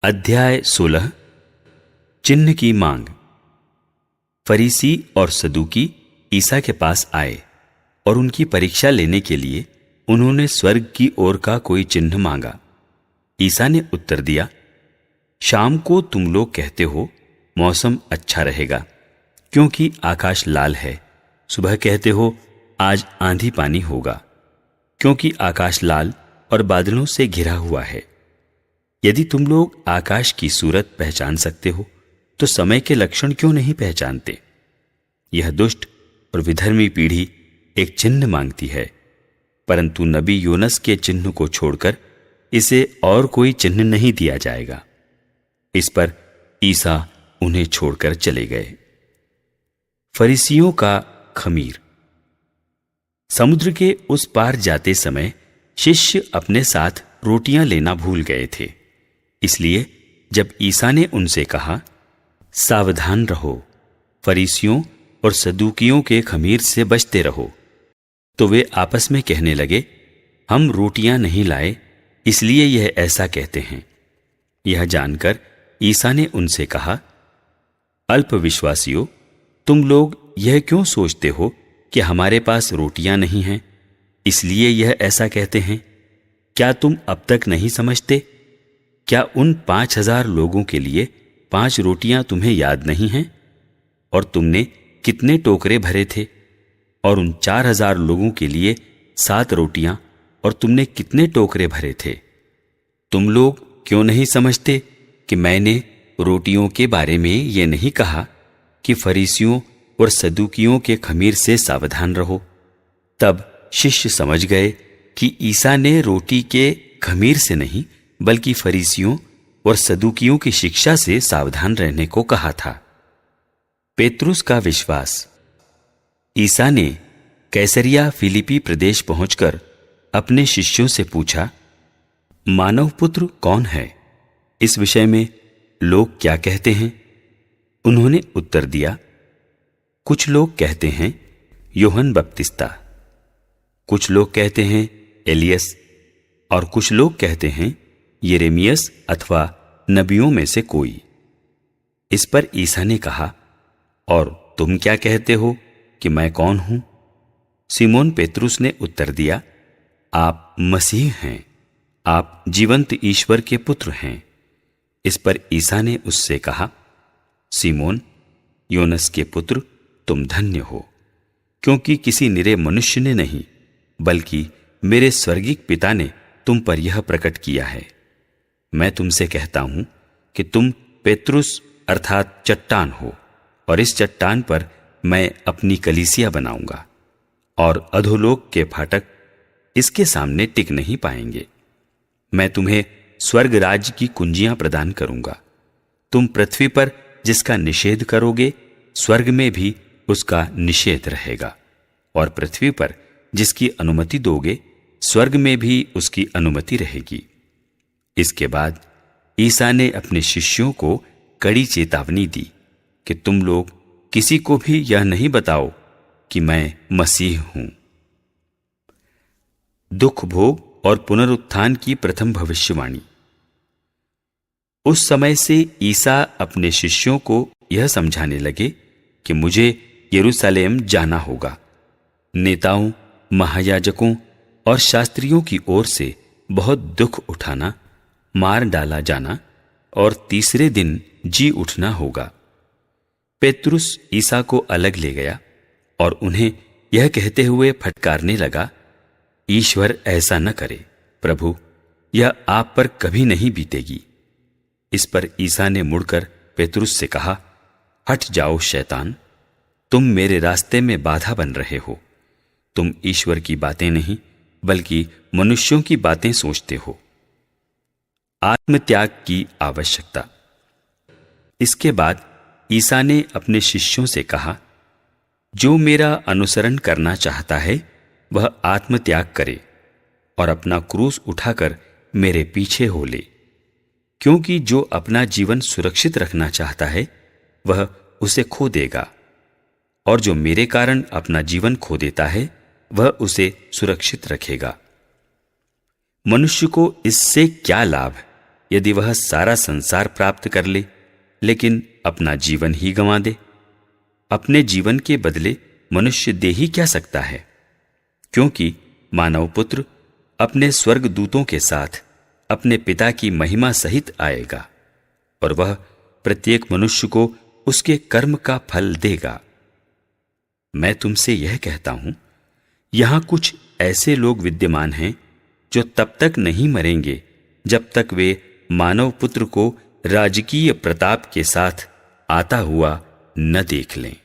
अध्याय 16। चिन्ह की मांग। फरीसी और सदूकी ईसा के पास आए और उनकी परीक्षा लेने के लिए उन्होंने स्वर्ग की ओर का कोई चिन्ह मांगा। ईसा ने उत्तर दिया, शाम को तुम लोग कहते हो मौसम अच्छा रहेगा क्योंकि आकाश लाल है। सुबह कहते हो आज आंधी पानी होगा क्योंकि आकाश लाल और बादलों से घिरा हुआ है। यदि तुम लोग आकाश की सूरत पहचान सकते हो तो समय के लक्षण क्यों नहीं पहचानते। यह दुष्ट और विधर्मी पीढ़ी एक चिन्ह मांगती है, परंतु नबी योनस के चिन्ह को छोड़कर इसे और कोई चिन्ह नहीं दिया जाएगा। इस पर ईसा उन्हें छोड़कर चले गए। फरीसियों का खमीर। समुद्र के उस पार जाते समय शिष्य अपने साथ रोटियां लेना भूल गए थे। इसलिए जब ईसा ने उनसे कहा, सावधान रहो, फरीसियों और सदूकियों के खमीर से बचते रहो, तो वे आपस में कहने लगे, हम रोटियां नहीं लाए इसलिए यह ऐसा कहते हैं। यह जानकर ईसा ने उनसे कहा, अल्पविश्वासियों, तुम लोग यह क्यों सोचते हो कि हमारे पास रोटियां नहीं हैं, इसलिए यह ऐसा कहते हैं। क्या तुम अब तक नहीं समझते? क्या उन 5,000 लोगों के लिए 5 रोटियां तुम्हें याद नहीं हैं? और तुमने कितने टोकरे भरे थे? और उन 4,000 लोगों के लिए 7 रोटियां और तुमने कितने टोकरे भरे थे? तुम लोग क्यों नहीं समझते कि मैंने रोटियों के बारे में यह नहीं कहा कि फरीसियों और सदूकियों के खमीर से सावधान रहो। तब शिष्य समझ गए कि ईसा ने रोटी के खमीर से नहीं बल्कि फरीसियों और सदूकियों की शिक्षा से सावधान रहने को कहा था। पेत्रुस का विश्वास। ईसा ने कैसरिया फिलिपी प्रदेश पहुंचकर अपने शिष्यों से पूछा, मानव पुत्र कौन है? इस विषय में लोग क्या कहते हैं? उन्होंने उत्तर दिया, कुछ लोग कहते हैं यूहन्ना बपतिस्ता, कुछ लोग कहते हैं एलियस और कुछ लोग कहते हैं यिर्मयाह अथवा नबियों में से कोई। इस पर ईसा ने कहा, और तुम क्या कहते हो कि मैं कौन हूं? सिमोन पेत्रुस ने उत्तर दिया, आप मसीह हैं, आप जीवंत ईश्वर के पुत्र हैं। इस पर ईसा ने उससे कहा, सिमोन, योनस के पुत्र, तुम धन्य हो, क्योंकि किसी निरे मनुष्य ने नहीं बल्कि मेरे स्वर्गिक पिता ने तुम पर यह प्रकट किया है। मैं तुमसे कहता हूं कि तुम पेत्रुस अर्थात चट्टान हो, और इस चट्टान पर मैं अपनी कलीसिया बनाऊंगा, और अधोलोक के फाटक इसके सामने टिक नहीं पाएंगे। मैं तुम्हें स्वर्ग राज्य की कुंजियां प्रदान करूंगा। तुम पृथ्वी पर जिसका निषेध करोगे, स्वर्ग में भी उसका निषेध रहेगा, और पृथ्वी पर जिसकी अनुमति दोगे, स्वर्ग में भी उसकी अनुमति रहेगी। इसके बाद ईसा ने अपने शिष्यों को कड़ी चेतावनी दी कि तुम लोग किसी को भी यह नहीं बताओ कि मैं मसीह हूं। दुख भोग और पुनरुत्थान की प्रथम भविष्यवाणी। उस समय से ईसा अपने शिष्यों को यह समझाने लगे कि मुझे यरूशलेम जाना होगा। नेताओं, महायाजकों और शास्त्रियों की ओर से बहुत दुख उठाना, मार डाला जाना और तीसरे दिन जी उठना होगा। पेत्रुस ईसा को अलग ले गया और उन्हें यह कहते हुए फटकारने लगा, ईश्वर ऐसा न करे, प्रभु, यह आप पर कभी नहीं बीतेगी। इस पर ईसा ने मुड़कर पेत्रुस से कहा, हट जाओ शैतान, तुम मेरे रास्ते में बाधा बन रहे हो। तुम ईश्वर की बातें नहीं बल्कि मनुष्यों की बातें सोचते हो। आत्मत्याग की आवश्यकता। इसके बाद ईसा ने अपने शिष्यों से कहा, जो मेरा अनुसरण करना चाहता है वह आत्मत्याग करे और अपना क्रूस उठाकर मेरे पीछे हो ले, क्योंकि जो अपना जीवन सुरक्षित रखना चाहता है वह उसे खो देगा, और जो मेरे कारण अपना जीवन खो देता है वह उसे सुरक्षित रखेगा। मनुष्य को इससे क्या लाभ यदि वह सारा संसार प्राप्त कर ले लेकिन अपना जीवन ही गंवा दे? अपने जीवन के बदले मनुष्य दे ही क्या सकता है? क्योंकि मानव पुत्र अपने स्वर्ग दूतों के साथ अपने पिता की महिमा सहित आएगा और वह प्रत्येक मनुष्य को उसके कर्म का फल देगा। मैं तुमसे यह कहता हूं, यहां कुछ ऐसे लोग विद्यमान हैं जो तब तक नहीं मरेंगे जब तक वे मानव पुत्र को राजकीय प्रताप के साथ आता हुआ न देख लें।